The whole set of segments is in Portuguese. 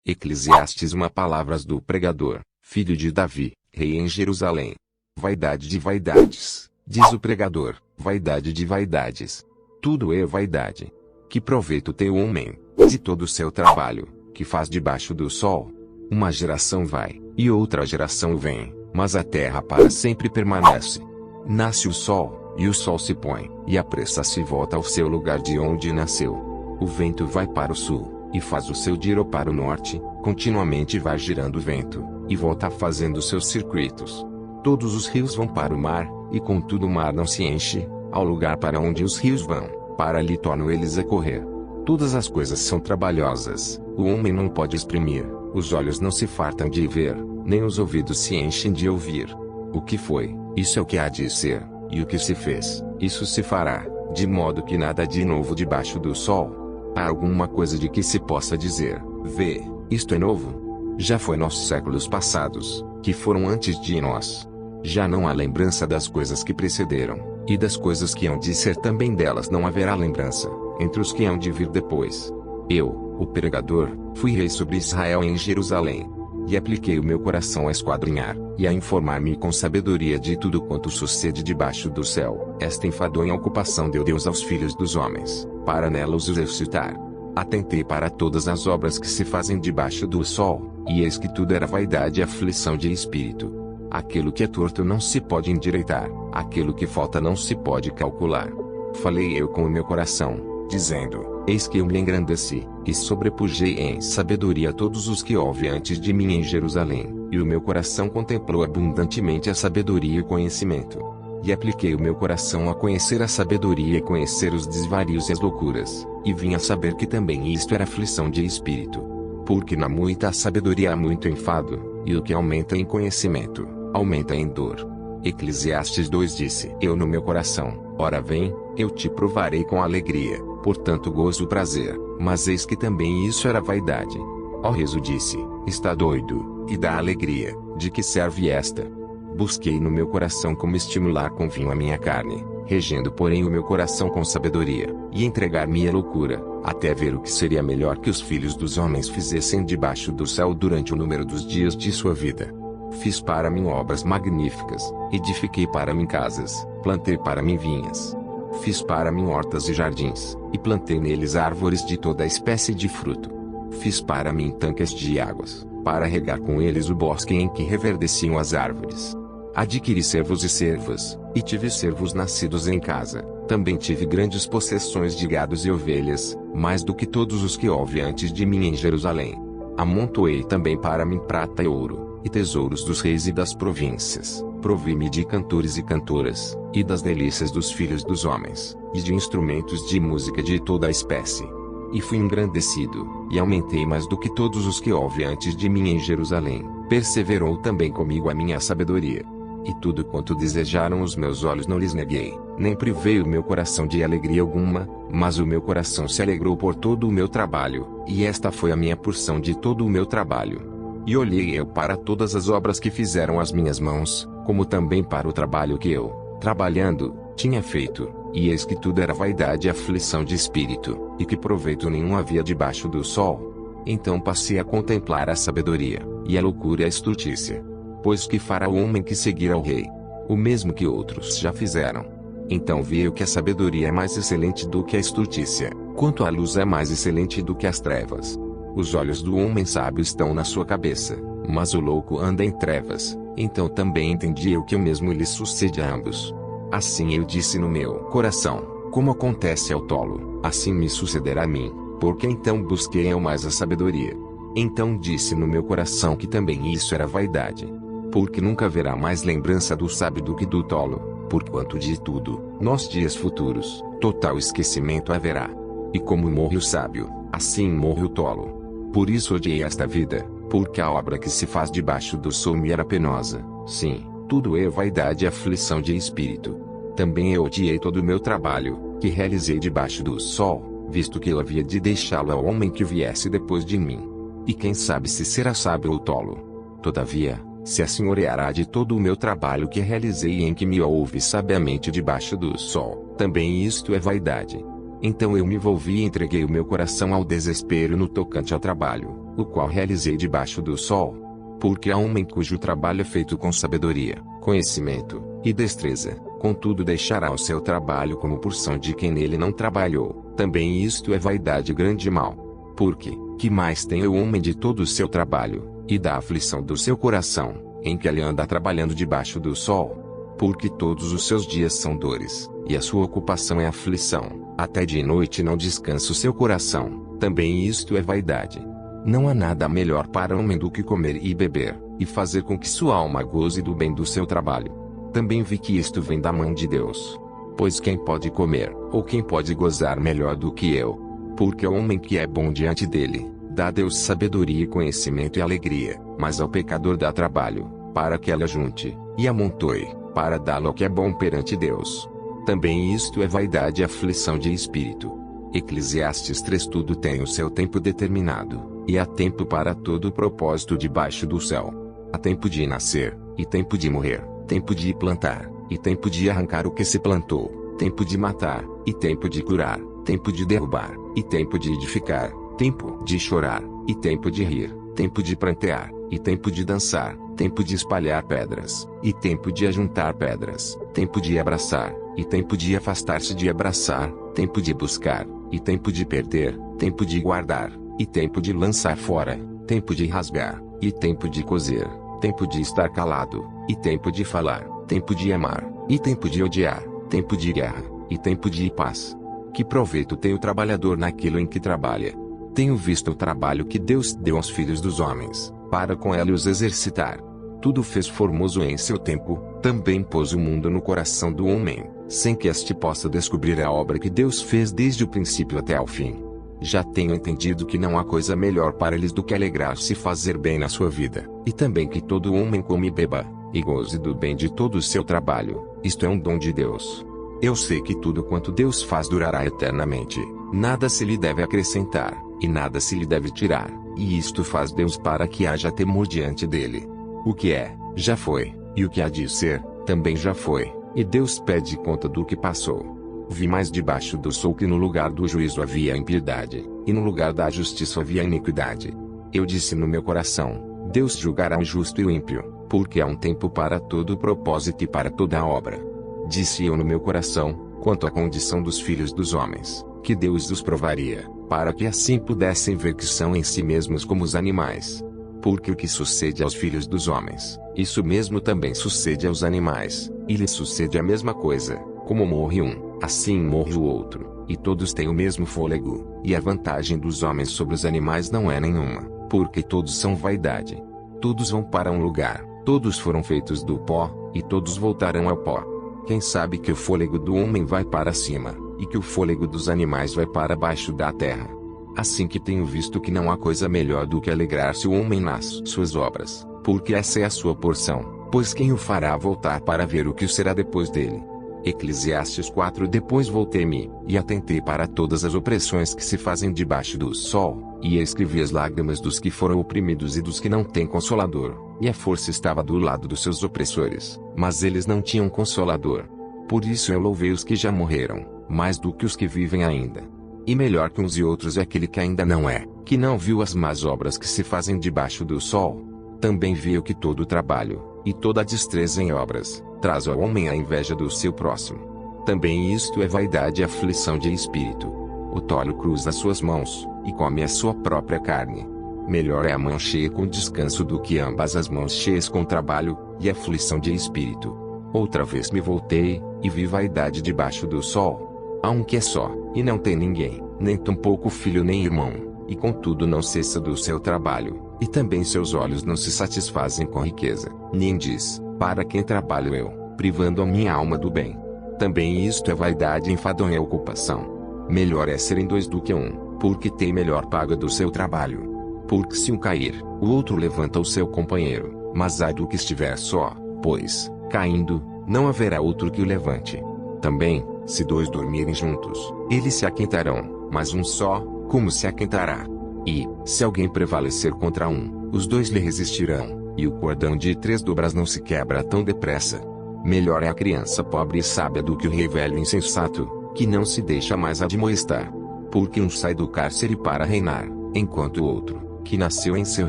Eclesiastes, uma palavras do pregador, filho de Davi, rei em Jerusalém. Vaidade de vaidades, diz o pregador, vaidade de vaidades. Tudo é vaidade. Que proveito tem o homem, de todo o seu trabalho, que faz debaixo do sol? Uma geração vai, e outra geração vem, mas a terra para sempre permanece. Nasce o sol, e o sol se põe, e apressa-se e volta ao seu lugar de onde nasceu. O vento vai para o sul, e faz o seu giro para o norte, continuamente vai girando o vento, e volta fazendo seus circuitos. Todos os rios vão para o mar, e contudo o mar não se enche, ao lugar para onde os rios vão, para ali tornam eles a correr. Todas as coisas são trabalhosas, o homem não pode exprimir, os olhos não se fartam de ver, nem os ouvidos se enchem de ouvir. O que foi, isso é o que há de ser, e o que se fez, isso se fará, de modo que nada há de novo debaixo do sol. Há alguma coisa de que se possa dizer, vê, isto é novo? Já foi nos séculos passados, que foram antes de nós. Já não há lembrança das coisas que precederam, e das coisas que hão de ser também delas não haverá lembrança, entre os que hão de vir depois. Eu, o pregador, fui rei sobre Israel em Jerusalém. E apliquei o meu coração a esquadrinhar, e a informar-me com sabedoria de tudo quanto sucede debaixo do céu. Esta enfadonha ocupação deu Deus aos filhos dos homens, para nela os exercitar. Atentei para todas as obras que se fazem debaixo do sol, e eis que tudo era vaidade e aflição de espírito. Aquilo que é torto não se pode endireitar, aquilo que falta não se pode calcular. Falei eu com o meu coração, dizendo, eis que eu me engrandeci, e sobrepujei em sabedoria todos os que houve antes de mim em Jerusalém, e o meu coração contemplou abundantemente a sabedoria e o conhecimento. E apliquei o meu coração a conhecer a sabedoria e conhecer os desvarios e as loucuras, e vim a saber que também isto era aflição de espírito. Porque na muita sabedoria há muito enfado, e o que aumenta em conhecimento, aumenta em dor. Eclesiastes 2 disse, eu no meu coração, ora vem, eu te provarei com alegria, portanto gozo o prazer, mas eis que também isso era vaidade. Ó riso disse, está doido, e dá alegria, de que serve esta? Busquei no meu coração como estimular com vinho a minha carne, regendo porém o meu coração com sabedoria, e entregar-me à loucura, até ver o que seria melhor que os filhos dos homens fizessem debaixo do céu durante o número dos dias de sua vida. Fiz para mim obras magníficas, edifiquei para mim casas, plantei para mim vinhas. Fiz para mim hortas e jardins, e plantei neles árvores de toda espécie de fruto. Fiz para mim tanques de águas, para regar com eles o bosque em que reverdeciam as árvores. Adquiri servos e servas, e tive servos nascidos em casa. Também tive grandes possessões de gados e ovelhas, mais do que todos os que houve antes de mim em Jerusalém. Amontoei também para mim prata e ouro, e tesouros dos reis e das províncias. Provi-me de cantores e cantoras, e das delícias dos filhos dos homens, e de instrumentos de música de toda a espécie. E fui engrandecido, e aumentei mais do que todos os que houve antes de mim em Jerusalém. Perseverou também comigo a minha sabedoria. E tudo quanto desejaram os meus olhos não lhes neguei, nem privei o meu coração de alegria alguma, mas o meu coração se alegrou por todo o meu trabalho, e esta foi a minha porção de todo o meu trabalho. E olhei eu para todas as obras que fizeram as minhas mãos, como também para o trabalho que eu, trabalhando, tinha feito, e eis que tudo era vaidade e aflição de espírito, e que proveito nenhum havia debaixo do sol. Então passei a contemplar a sabedoria, e a loucura e a estultícia. Pois que fará o homem que seguir ao rei? O mesmo que outros já fizeram. Então vi eu que a sabedoria é mais excelente do que a estultícia, quanto a luz é mais excelente do que as trevas. Os olhos do homem sábio estão na sua cabeça, mas o louco anda em trevas. Então também entendi eu que o mesmo lhe sucede a ambos. Assim eu disse no meu coração, como acontece ao tolo, assim me sucederá a mim, porque então busquei eu mais a sabedoria. Então disse no meu coração que também isso era vaidade. Porque nunca haverá mais lembrança do sábio do que do tolo, porquanto de tudo, nos dias futuros, total esquecimento haverá. E como morre o sábio, assim morre o tolo. Por isso odiei esta vida, porque a obra que se faz debaixo do sol me era penosa. Sim, tudo é vaidade e aflição de espírito. Também eu odiei todo o meu trabalho, que realizei debaixo do sol, visto que eu havia de deixá-lo ao homem que viesse depois de mim. E quem sabe se será sábio ou tolo. Todavia, se assenhoreará de todo o meu trabalho que realizei e em que me ouve sabiamente debaixo do sol, também isto é vaidade. Então eu me volvi e entreguei o meu coração ao desespero no tocante ao trabalho, o qual realizei debaixo do sol. Porque há homem cujo trabalho é feito com sabedoria, conhecimento e destreza, contudo deixará o seu trabalho como porção de quem nele não trabalhou. Também isto é vaidade grande e mal. Porque, que mais tem o homem de todo o seu trabalho, e da aflição do seu coração, em que ele anda trabalhando debaixo do sol? Porque todos os seus dias são dores, e a sua ocupação é aflição, até de noite não descansa o seu coração. Também isto é vaidade. Não há nada melhor para o homem do que comer e beber, e fazer com que sua alma goze do bem do seu trabalho. Também vi que isto vem da mão de Deus. Pois quem pode comer, ou quem pode gozar melhor do que eu? Porque o homem que é bom diante dele, dá a Deus sabedoria e conhecimento e alegria, mas ao pecador dá trabalho, para que ela junte, e amontoe, para dá-lo ao que é bom perante Deus. Também isto é vaidade e aflição de espírito. Eclesiastes 3. Tudo tem o seu tempo determinado, e há tempo para todo o propósito debaixo do céu. Há tempo de nascer, e tempo de morrer, tempo de plantar, e tempo de arrancar o que se plantou, tempo de matar, e tempo de curar, tempo de derrubar, e tempo de edificar, tempo de chorar, e tempo de rir, tempo de prantear, e tempo de dançar, tempo de espalhar pedras, e tempo de ajuntar pedras, tempo de abraçar, e tempo de afastar-se de abraçar, tempo de buscar, e tempo de perder, tempo de guardar, e tempo de lançar fora, tempo de rasgar, e tempo de coser, tempo de estar calado, e tempo de falar, tempo de amar, e tempo de odiar, tempo de guerra, e tempo de paz. Que proveito tem o trabalhador naquilo em que trabalha? Tenho visto o trabalho que Deus deu aos filhos dos homens, para com ela os exercitar. Tudo fez formoso em seu tempo, também pôs o mundo no coração do homem, sem que este possa descobrir a obra que Deus fez desde o princípio até ao fim. Já tenho entendido que não há coisa melhor para eles do que alegrar-se e fazer bem na sua vida, e também que todo homem come e beba, e goze do bem de todo o seu trabalho. Isto é um dom de Deus. Eu sei que tudo quanto Deus faz durará eternamente, nada se lhe deve acrescentar, e nada se lhe deve tirar, e isto faz Deus para que haja temor diante dele. O que é, já foi, e o que há de ser, também já foi, e Deus pede conta do que passou. Vi mais debaixo do sol que no lugar do juízo havia impiedade, e no lugar da justiça havia iniquidade. Eu disse no meu coração, Deus julgará o justo e o ímpio, porque há um tempo para todo o propósito e para toda a obra. Disse eu no meu coração, quanto à condição dos filhos dos homens, que Deus os provaria, para que assim pudessem ver que são em si mesmos como os animais. Porque o que sucede aos filhos dos homens, isso mesmo também sucede aos animais, e lhes sucede a mesma coisa. Como morre um, assim morre o outro, e todos têm o mesmo fôlego, e a vantagem dos homens sobre os animais não é nenhuma, porque todos são vaidade. Todos vão para um lugar, todos foram feitos do pó, e todos voltarão ao pó. Quem sabe que o fôlego do homem vai para cima, e que o fôlego dos animais vai para baixo da terra? Assim que tenho visto que não há coisa melhor do que alegrar-se o homem nas suas obras, porque essa é a sua porção, pois quem o fará voltar para ver o que será depois dele? Eclesiastes 4. Depois voltei-me, e atentei para todas as opressões que se fazem debaixo do sol, e escrevi as lágrimas dos que foram oprimidos e dos que não têm consolador, e a força estava do lado dos seus opressores, mas eles não tinham consolador. Por isso eu louvei os que já morreram, mais do que os que vivem ainda. E melhor que uns e outros é aquele que ainda não é, que não viu as más obras que se fazem debaixo do sol. Também viu que todo o trabalho, e toda a destreza em obras, traz ao homem a inveja do seu próximo. Também isto é vaidade e aflição de espírito. O tolo cruza suas mãos, e come a sua própria carne. Melhor é a mão cheia com descanso do que ambas as mãos cheias com trabalho, e aflição de espírito. Outra vez me voltei, e vi vaidade debaixo do sol. Há um que é só, e não tem ninguém, nem tampouco filho nem irmão, e contudo não cessa do seu trabalho, e também seus olhos não se satisfazem com riqueza, nem diz, para quem trabalho eu, privando a minha alma do bem. Também isto é vaidade e enfadonha ocupação. Melhor é serem dois do que um, porque tem melhor paga do seu trabalho. Porque se um cair, o outro levanta o seu companheiro, mas ai do que estiver só, pois, caindo, não haverá outro que o levante. Também, se dois dormirem juntos, eles se aquentarão, mas um só, como se aquentará? E, se alguém prevalecer contra um, os dois lhe resistirão, e o cordão de 3 dobras não se quebra tão depressa. Melhor é a criança pobre e sábia do que o rei velho insensato, que não se deixa mais admoestar. Porque um sai do cárcere para reinar, enquanto o outro, que nasceu em seu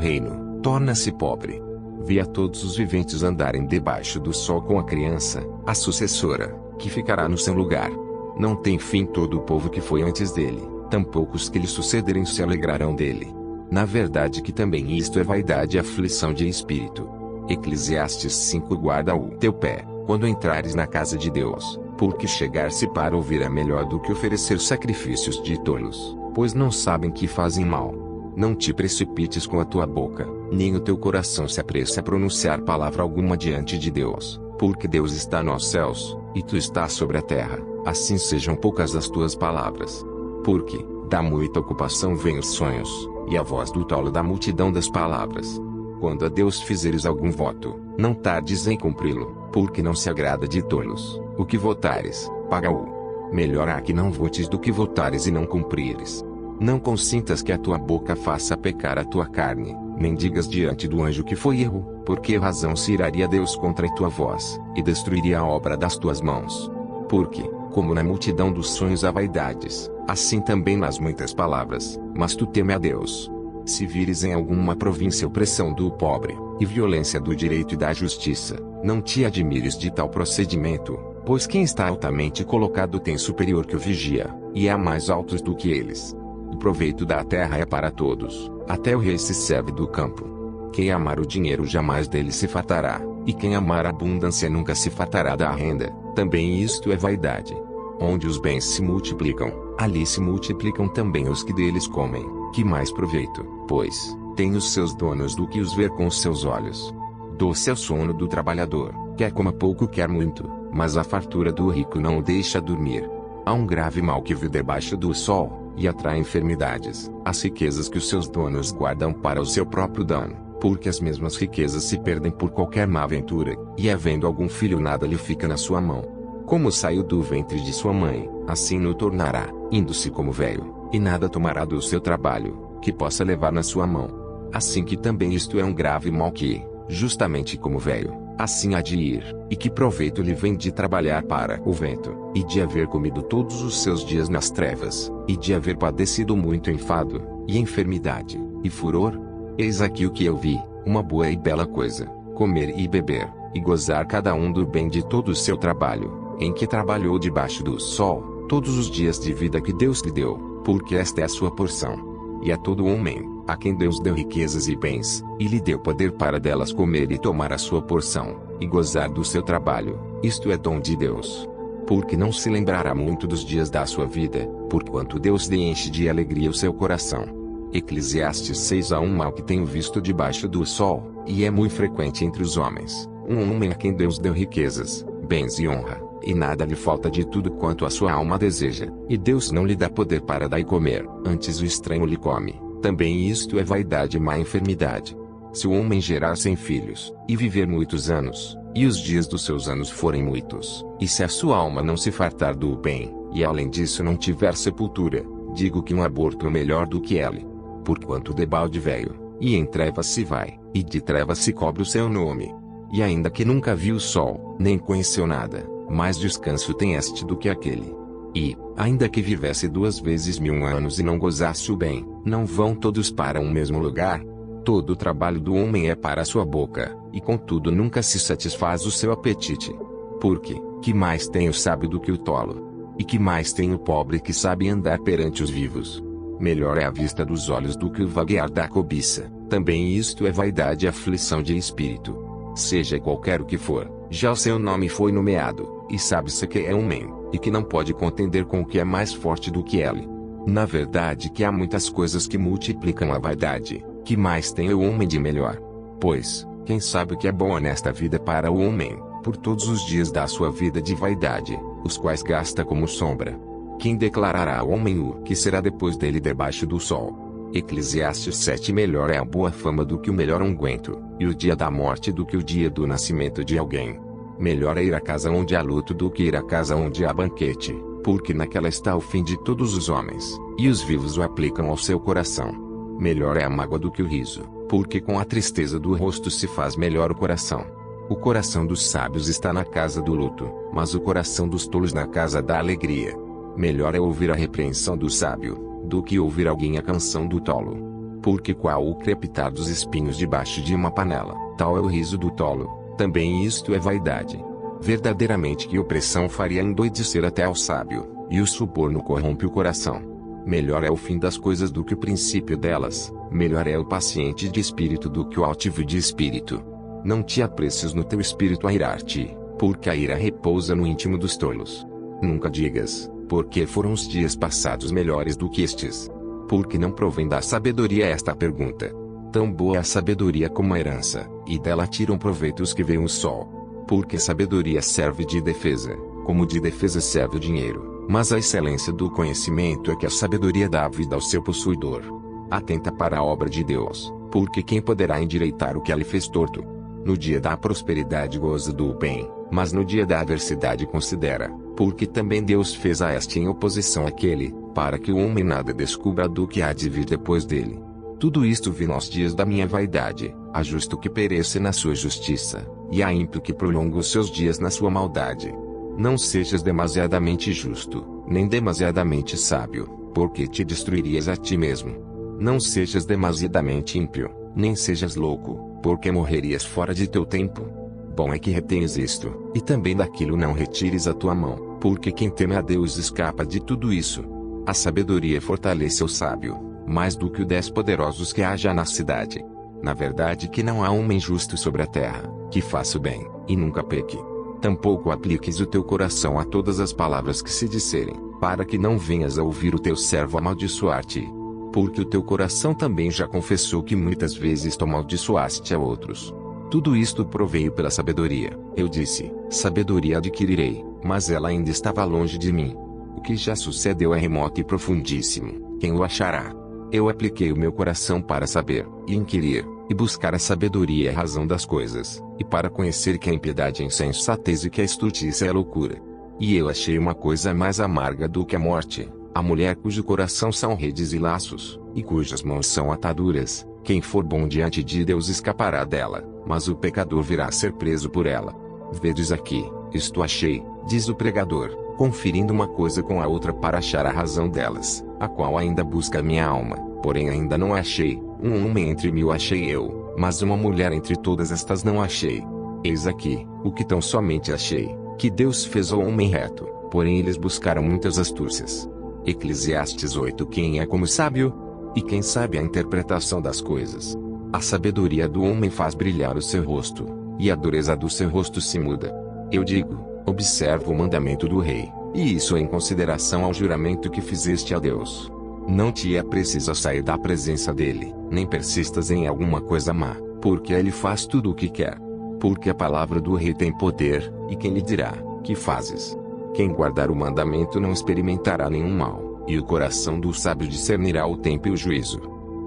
reino, torna-se pobre. Vê a todos os viventes andarem debaixo do sol com a criança, a sucessora, que ficará no seu lugar. Não tem fim todo o povo que foi antes dele, tampouco os que lhe sucederem se alegrarão dele. Na verdade que também isto é vaidade e aflição de espírito. Eclesiastes 5. Guarda o teu pé, quando entrares na casa de Deus, porque chegar-se para ouvir é melhor do que oferecer sacrifícios de tolos, pois não sabem que fazem mal. Não te precipites com a tua boca, nem o teu coração se apresse a pronunciar palavra alguma diante de Deus, porque Deus está nos céus, e tu estás sobre a terra, assim sejam poucas as tuas palavras. Porque, da muita ocupação vêm os sonhos, e a voz do tolo da multidão das palavras. Quando a Deus fizeres algum voto, não tardes em cumpri-lo, porque não se agrada de tolos. O que votares, paga-o. Melhor há que não votes do que votares e não cumprires. Não consintas que a tua boca faça pecar a tua carne, nem digas diante do anjo que foi erro, porque razão se iraria Deus contra a tua voz, e destruiria a obra das tuas mãos. Porque, como na multidão dos sonhos há vaidades, assim também nas muitas palavras, mas tu teme a Deus. Se vires em alguma província opressão do pobre, e violência do direito e da justiça, não te admires de tal procedimento, pois quem está altamente colocado tem superior que o vigia, e há mais altos do que eles. O proveito da terra é para todos, até o rei se serve do campo. Quem amar o dinheiro jamais dele se fartará, e quem amar a abundância nunca se fartará da renda. Também isto é vaidade. Onde os bens se multiplicam, ali se multiplicam também os que deles comem. Que mais proveito, pois, tem os seus donos do que os ver com os seus olhos. Doce é o sono do trabalhador, quer coma pouco quer muito, mas a fartura do rico não o deixa dormir. Há um grave mal que vive debaixo do sol, e atrai enfermidades, as riquezas que os seus donos guardam para o seu próprio dano, porque as mesmas riquezas se perdem por qualquer má aventura, e havendo algum filho nada lhe fica na sua mão. Como saiu do ventre de sua mãe, assim no tornará, indo-se como velho, e nada tomará do seu trabalho, que possa levar na sua mão. Assim que também isto é um grave mal que, justamente como velho, assim há de ir, e que proveito lhe vem de trabalhar para o vento, e de haver comido todos os seus dias nas trevas, e de haver padecido muito enfado, e enfermidade, e furor? Eis aqui o que eu vi, uma boa e bela coisa, comer e beber, e gozar cada um do bem de todo o seu trabalho, em que trabalhou debaixo do sol, todos os dias de vida que Deus lhe deu, porque esta é a sua porção. E a todo homem, a quem Deus deu riquezas e bens, e lhe deu poder para delas comer e tomar a sua porção, e gozar do seu trabalho, isto é dom de Deus. Porque não se lembrará muito dos dias da sua vida, porquanto Deus lhe enche de alegria o seu coração. Eclesiastes 6. Há um mal que tenho visto debaixo do sol, e é muito frequente entre os homens, um homem a quem Deus deu riquezas, bens e honra, e nada lhe falta de tudo quanto a sua alma deseja, e Deus não lhe dá poder para dar e comer, antes o estranho lhe come. Também isto é vaidade e má enfermidade. Se o homem gerar 100 filhos, e viver muitos anos, e os dias dos seus anos forem muitos, e se a sua alma não se fartar do bem, e além disso não tiver sepultura, digo que um aborto é melhor do que ele. Porquanto debalde velho, e em trevas se vai, e de trevas se cobre o seu nome. E ainda que nunca viu o sol, nem conheceu nada, mais descanso tem este do que aquele. E, ainda que vivesse 2 vezes 1000 anos e não gozasse o bem, não vão todos para um mesmo lugar? Todo o trabalho do homem é para a sua boca, e contudo nunca se satisfaz o seu apetite. Porque, que mais tem o sábio do que o tolo? E que mais tem o pobre que sabe andar perante os vivos? Melhor é a vista dos olhos do que o vaguear da cobiça. Também isto é vaidade e aflição de espírito. Seja qualquer o que for, já o seu nome foi nomeado, e sabe-se que é homem, e que não pode contender com o que é mais forte do que ele. Na verdade que há muitas coisas que multiplicam a vaidade, que mais tem o homem de melhor. Pois, quem sabe o que é bom nesta vida para o homem, por todos os dias da sua vida de vaidade, os quais gasta como sombra. Quem declarará ao homem o que será depois dele debaixo do sol? Eclesiastes 7. Melhor é a boa fama do que o melhor unguento, e o dia da morte do que o dia do nascimento de alguém. Melhor é ir à casa onde há luto do que ir à casa onde há banquete, porque naquela está o fim de todos os homens, e os vivos o aplicam ao seu coração. Melhor é a mágoa do que o riso, porque com a tristeza do rosto se faz melhor o coração. O coração dos sábios está na casa do luto, mas o coração dos tolos na casa da alegria. Melhor é ouvir a repreensão do sábio, do que ouvir alguém a canção do tolo. Porque qual o crepitar dos espinhos debaixo de uma panela, tal é o riso do tolo. Também isto é vaidade. Verdadeiramente que opressão faria endoidecer até ao sábio, e o suborno corrompe o coração. Melhor é o fim das coisas do que o princípio delas, melhor é o paciente de espírito do que o altivo de espírito. Não te apresses no teu espírito a irar-te, porque a ira repousa no íntimo dos tolos. Nunca digas, porque foram os dias passados melhores do que estes. Porque não provém da sabedoria esta pergunta. Tão boa é a sabedoria como a herança, e dela tiram proveito os que veem o sol. Porque sabedoria serve de defesa, como de defesa serve o dinheiro, mas a excelência do conhecimento é que a sabedoria dá vida ao seu possuidor. Atenta para a obra de Deus, porque quem poderá endireitar o que lhe fez torto? No dia da prosperidade goza do bem, mas no dia da adversidade considera, porque também Deus fez a este em oposição àquele, para que o homem nada descubra do que há de vir depois dele. Tudo isto vi nos dias da minha vaidade, a justo que pereça na sua justiça, e a ímpio que prolonga os seus dias na sua maldade. Não sejas demasiadamente justo, nem demasiadamente sábio, porque te destruirias a ti mesmo. Não sejas demasiadamente ímpio, nem sejas louco, porque morrerias fora de teu tempo. Bom é que retenhas isto, e também daquilo não retires a tua mão, porque quem teme a Deus escapa de tudo isso. A sabedoria fortalece o sábio, mais do que os 10 poderosos que haja na cidade. Na verdade que não há homem justo sobre a terra, que faça o bem, e nunca peque. Tampouco apliques o teu coração a todas as palavras que se disserem, para que não venhas a ouvir o teu servo amaldiçoar-te. Porque o teu coração também já confessou que muitas vezes tu amaldiçoaste a outros. Tudo isto proveio pela sabedoria. Eu disse, sabedoria adquirirei, mas ela ainda estava longe de mim. O que já sucedeu é remoto e profundíssimo, quem o achará? Eu apliquei o meu coração para saber, e inquirir, e buscar a sabedoria e a razão das coisas, e para conhecer que a impiedade é insensatez e que a estultícia é loucura. E eu achei uma coisa mais amarga do que a morte, a mulher cujo coração são redes e laços, e cujas mãos são ataduras. Quem for bom diante de Deus escapará dela, mas o pecador virá a ser preso por ela. Vedes aqui, isto achei, diz o pregador, conferindo uma coisa com a outra para achar a razão delas, a qual ainda busca a minha alma, porém ainda não achei. Um homem entre 1000 achei eu, mas uma mulher entre todas estas não achei. Eis aqui, o que tão somente achei, que Deus fez ao homem reto, porém eles buscaram muitas astúcias. Eclesiastes 8. Quem é como sábio? E quem sabe a interpretação das coisas? A sabedoria do homem faz brilhar o seu rosto, e a dureza do seu rosto se muda. Eu digo, observa o mandamento do rei, e isso em consideração ao juramento que fizeste a Deus. Não te é preciso sair da presença dele, nem persistas em alguma coisa má, porque ele faz tudo o que quer. Porque a palavra do rei tem poder, e quem lhe dirá, que fazes? Quem guardar o mandamento não experimentará nenhum mal. E o coração do sábio discernirá o tempo e o juízo.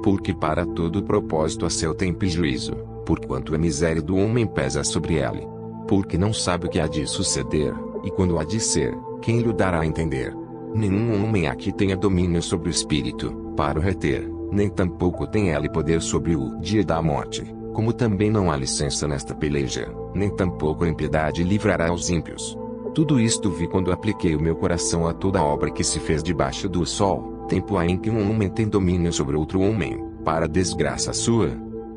Porque para todo propósito há seu tempo e juízo, porquanto a miséria do homem pesa sobre ele. Porque não sabe o que há de suceder, e quando há de ser, quem lhe dará a entender? Nenhum homem aqui tenha domínio sobre o espírito, para o reter, nem tampouco tem ele poder sobre o dia da morte, como também não há licença nesta peleja, nem tampouco a impiedade livrará aos ímpios. Tudo isto vi quando apliquei o meu coração a toda a obra que se fez debaixo do sol, tempo há em que um homem tem domínio sobre outro homem, para desgraça sua.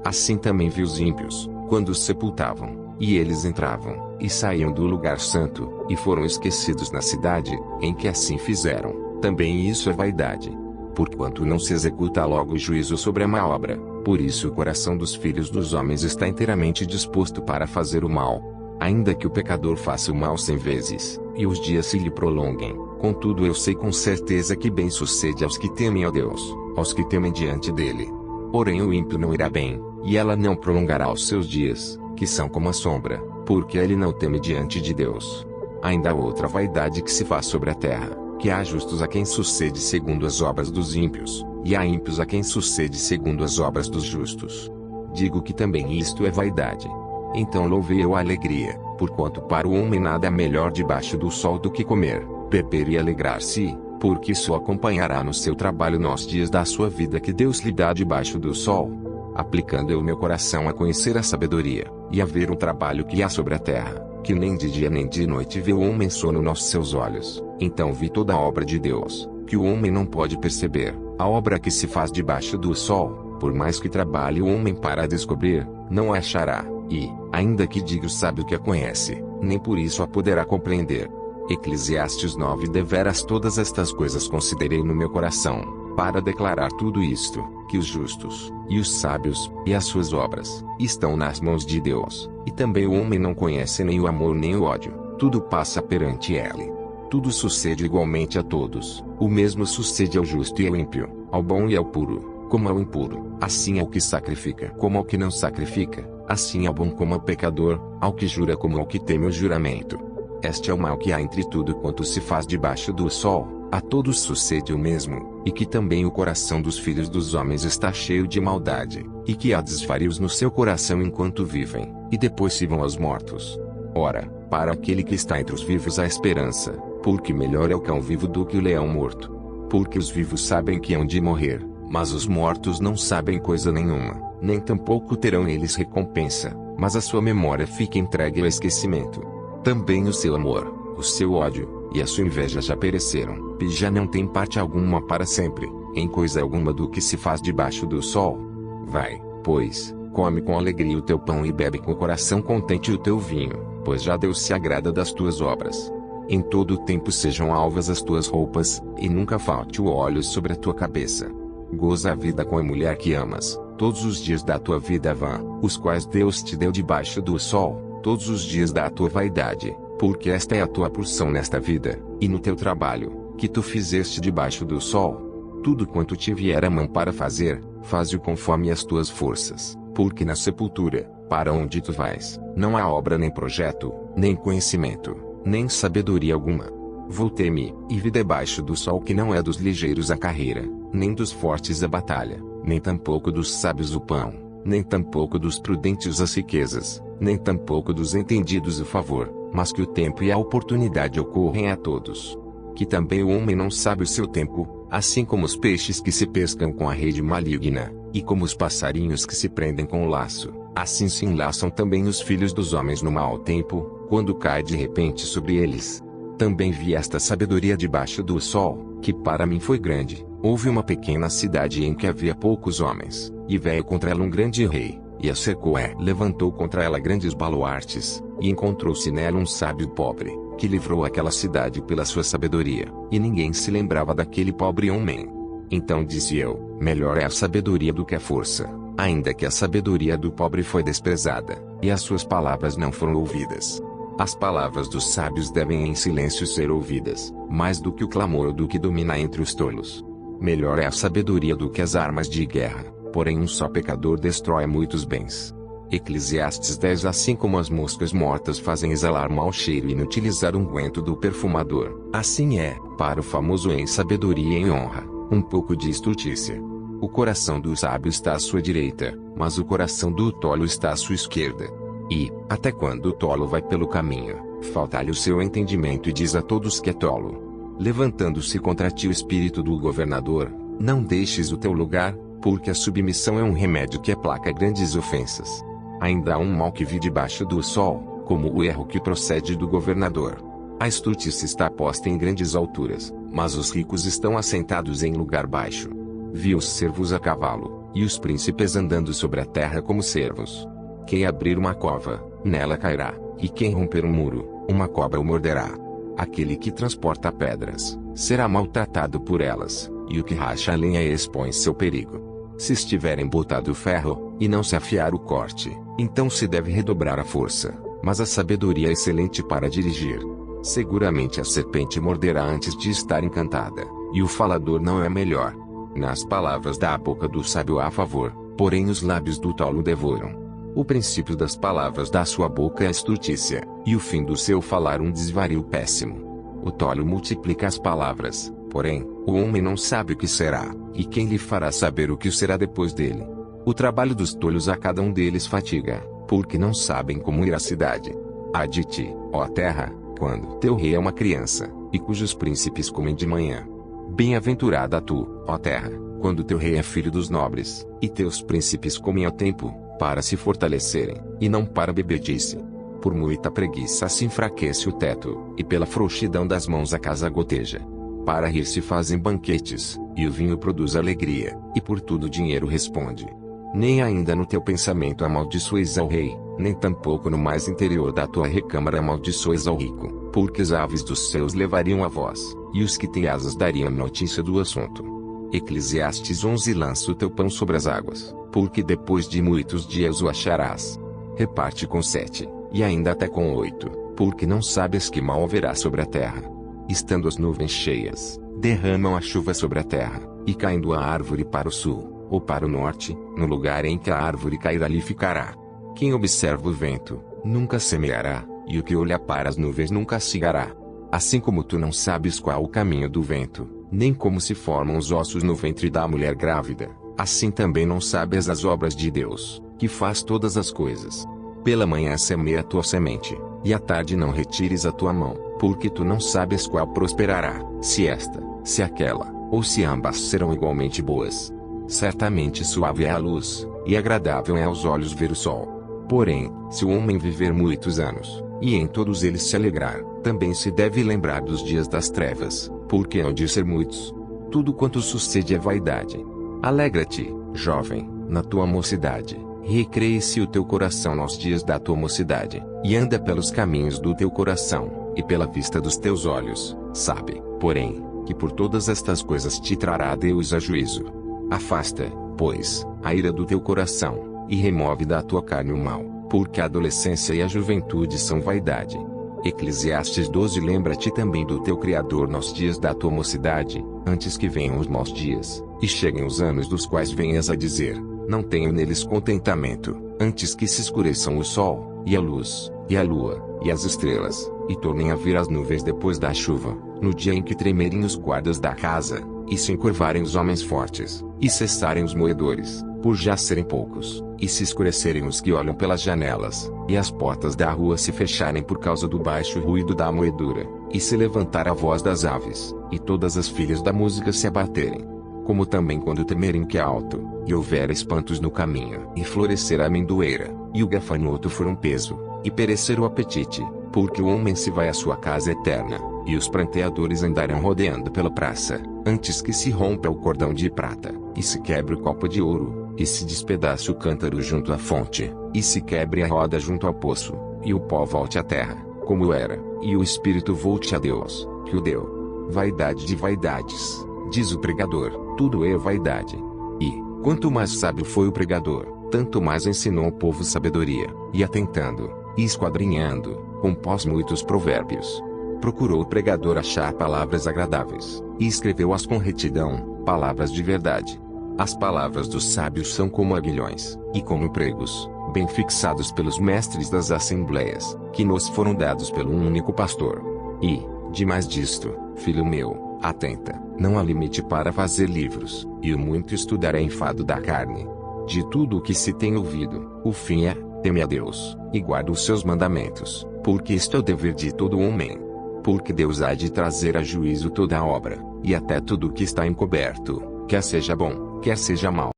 Assim também vi os ímpios, quando os sepultavam, e eles entravam, e saíam do lugar santo, e foram esquecidos na cidade, em que assim fizeram. Também isso é vaidade. Porquanto não se executa logo o juízo sobre a má obra, por isso o coração dos filhos dos homens está inteiramente disposto para fazer o mal. Ainda que o pecador faça o mal 100 vezes, e os dias se lhe prolonguem, contudo eu sei com certeza que bem sucede aos que temem a Deus, aos que temem diante dele. Porém o ímpio não irá bem, e ela não prolongará os seus dias, que são como a sombra, porque ele não teme diante de Deus. Ainda há outra vaidade que se faz sobre a terra, que há justos a quem sucede segundo as obras dos ímpios, e há ímpios a quem sucede segundo as obras dos justos. Digo que também isto é vaidade. Então louvei eu a alegria, porquanto para o homem nada é melhor debaixo do sol do que comer, beber e alegrar-se, porque isso acompanhará no seu trabalho nos dias da sua vida que Deus lhe dá debaixo do sol. Aplicando eu meu coração a conhecer a sabedoria, e a ver o trabalho que há sobre a terra, que nem de dia nem de noite vê o homem sono nos seus olhos, então vi toda a obra de Deus, que o homem não pode perceber, a obra que se faz debaixo do sol, Por mais que trabalhe o homem para a descobrir, não a achará, e, ainda que diga o sábio que a conhece, nem por isso a poderá compreender. Eclesiastes 9. Deveras todas estas coisas considerei no meu coração, para declarar tudo isto, que os justos, e os sábios, e as suas obras, estão nas mãos de Deus, e também o homem não conhece nem o amor nem o ódio, tudo passa perante ele. Tudo sucede igualmente a todos, o mesmo sucede ao justo e ao ímpio, ao bom e ao puro, como ao impuro, assim ao que sacrifica como ao que não sacrifica, assim ao bom como ao pecador, ao que jura como ao que teme o juramento. Este é o mal que há entre tudo quanto se faz debaixo do sol, a todos sucede o mesmo, e que também o coração dos filhos dos homens está cheio de maldade, e que há desvarios no seu coração enquanto vivem, e depois se vão aos mortos. Ora, para aquele que está entre os vivos há esperança, porque melhor é o cão vivo do que o leão morto. Porque os vivos sabem que hão de morrer, mas os mortos não sabem coisa nenhuma, nem tampouco terão eles recompensa, mas a sua memória fica entregue ao esquecimento. Também o seu amor, o seu ódio, e a sua inveja já pereceram, e já não tem parte alguma para sempre, em coisa alguma do que se faz debaixo do sol. Vai, pois, come com alegria o teu pão e bebe com o coração contente o teu vinho, pois já Deus se agrada das tuas obras. Em todo o tempo sejam alvas as tuas roupas, e nunca falte o óleo sobre a tua cabeça. Goza a vida com a mulher que amas, todos os dias da tua vida vã, os quais Deus te deu debaixo do sol, todos os dias da tua vaidade, porque esta é a tua porção nesta vida, e no teu trabalho, que tu fizeste debaixo do sol. Tudo quanto te vier a mão para fazer, faze-o conforme as tuas forças, porque na sepultura, para onde tu vais, não há obra nem projeto, nem conhecimento, nem sabedoria alguma. Voltei-me, e vi debaixo do sol que não é dos ligeiros a carreira, nem dos fortes a batalha, nem tampouco dos sábios o pão, nem tampouco dos prudentes as riquezas, nem tampouco dos entendidos o favor, mas que o tempo e a oportunidade ocorrem a todos. Que também o homem não sabe o seu tempo, assim como os peixes que se pescam com a rede maligna, e como os passarinhos que se prendem com o laço, assim se enlaçam também os filhos dos homens no mau tempo, quando cai de repente sobre eles. Também vi esta sabedoria debaixo do sol, que para mim foi grande. Houve uma pequena cidade em que havia poucos homens, e veio contra ela um grande rei, e a cercou levantou contra ela grandes baluartes, e encontrou-se nela um sábio pobre, que livrou aquela cidade pela sua sabedoria, e ninguém se lembrava daquele pobre homem. Então disse eu, melhor é a sabedoria do que a força, ainda que a sabedoria do pobre foi desprezada, e as suas palavras não foram ouvidas. As palavras dos sábios devem em silêncio ser ouvidas, mais do que o clamor do que domina entre os tolos. Melhor é a sabedoria do que as armas de guerra, porém um só pecador destrói muitos bens. Eclesiastes 10. Assim como as moscas mortas fazem exalar mau cheiro e inutilizar unguento do perfumador, assim é, para o famoso em sabedoria e em honra, um pouco de estultícia. O coração do sábio está à sua direita, mas o coração do tolo está à sua esquerda. E, até quando o tolo vai pelo caminho, falta-lhe o seu entendimento e diz a todos que é tolo. Levantando-se contra ti o espírito do governador, não deixes o teu lugar, porque a submissão é um remédio que aplaca grandes ofensas. Ainda há um mal que vi debaixo do sol, como o erro que procede do governador. A estultice está posta em grandes alturas, mas os ricos estão assentados em lugar baixo. Vi os servos a cavalo, e os príncipes andando sobre a terra como servos. Quem abrir uma cova, nela cairá, e quem romper um muro, uma cobra o morderá. Aquele que transporta pedras, será maltratado por elas, e o que racha a lenha expõe seu perigo. Se estiver embotado o ferro, e não se afiar o corte, então se deve redobrar a força, mas a sabedoria é excelente para dirigir. Seguramente a serpente morderá antes de estar encantada, e o falador não é melhor. Nas palavras da boca do sábio há favor, porém os lábios do tolo devoram. O princípio das palavras da sua boca é a estultícia, e o fim do seu falar um desvario péssimo. O tolo multiplica as palavras, porém, o homem não sabe o que será, e quem lhe fará saber o que será depois dele? O trabalho dos tolos a cada um deles fatiga, porque não sabem como ir à cidade. Ai de ti, ó terra, quando teu rei é uma criança, e cujos príncipes comem de manhã. Bem-aventurada tu, ó terra, quando teu rei é filho dos nobres, e teus príncipes comem ao tempo, para se fortalecerem, e não para bebedice. Por muita preguiça se enfraquece o teto, e pela frouxidão das mãos a casa goteja. Para rir se fazem banquetes, e o vinho produz alegria, e por tudo o dinheiro responde. Nem ainda no teu pensamento amaldiçoes ao rei, nem tampouco no mais interior da tua recâmara amaldiçoes ao rico, porque as aves dos céus levariam a voz, e os que têm asas dariam notícia do assunto. Eclesiastes 11. Lança o teu pão sobre as águas, porque depois de muitos dias o acharás. Reparte com 7, e ainda até com 8, porque não sabes que mal haverá sobre a terra. Estando as nuvens cheias, derramam a chuva sobre a terra, e caindo a árvore para o sul, ou para o norte, no lugar em que a árvore cair ali ficará. Quem observa o vento, nunca semeará, e o que olha para as nuvens nunca cigará. Assim como tu não sabes qual o caminho do vento, nem como se formam os ossos no ventre da mulher grávida, assim também não sabes as obras de Deus, que faz todas as coisas. Pela manhã semeia a tua semente, e à tarde não retires a tua mão, porque tu não sabes qual prosperará, se esta, se aquela, ou se ambas serão igualmente boas. Certamente suave é a luz, e agradável é aos olhos ver o sol. Porém, se o homem viver muitos anos, e em todos eles se alegrar, também se deve lembrar dos dias das trevas, porque hão de ser muitos. Tudo quanto sucede é vaidade. Alegra-te, jovem, na tua mocidade, recreie-se o teu coração nos dias da tua mocidade, e anda pelos caminhos do teu coração, e pela vista dos teus olhos. Sabe, porém, que por todas estas coisas te trará Deus a juízo. Afasta, pois, a ira do teu coração, e remove da tua carne o mal, porque a adolescência e a juventude são vaidade. Eclesiastes 12. Lembra-te também do teu Criador nos dias da tua mocidade, antes que venham os maus dias, e cheguem os anos dos quais venhas a dizer, não tenho neles contentamento, antes que se escureçam o sol, e a luz, e a lua, e as estrelas, e tornem a vir as nuvens depois da chuva, no dia em que tremerem os guardas da casa, e se encurvarem os homens fortes, e cessarem os moedores, por já serem poucos, e se escurecerem os que olham pelas janelas, e as portas da rua se fecharem por causa do baixo ruído da moedura, e se levantar a voz das aves, e todas as filhas da música se abaterem. Como também quando temerem que alto, e houver espantos no caminho, e florescer a amendoeira, e o gafanhoto for um peso, e perecer o apetite, porque o homem se vai à sua casa eterna, e os pranteadores andarão rodeando pela praça, antes que se rompa o cordão de prata, e se quebre o copo de ouro, e se despedace o cântaro junto à fonte, e se quebre a roda junto ao poço, e o pó volte à terra, como era, e o espírito volte a Deus, que o deu. Vaidade de vaidades, diz o pregador, tudo é vaidade. E, quanto mais sábio foi o pregador, tanto mais ensinou ao povo sabedoria, e atentando, e esquadrinhando, compôs muitos provérbios. Procurou o pregador achar palavras agradáveis, e escreveu-as com retidão, palavras de verdade. As palavras dos sábios são como aguilhões, e como pregos, bem fixados pelos mestres das assembleias, que nos foram dados pelo único pastor. E, demais disto, filho meu, atenta, não há limite para fazer livros, e o muito estudar é enfado da carne. De tudo o que se tem ouvido, o fim é, teme a Deus, e guarda os seus mandamentos, porque isto é o dever de todo homem. Porque Deus há de trazer a juízo toda a obra, e até tudo o que está encoberto, quer seja bom, quer seja mau.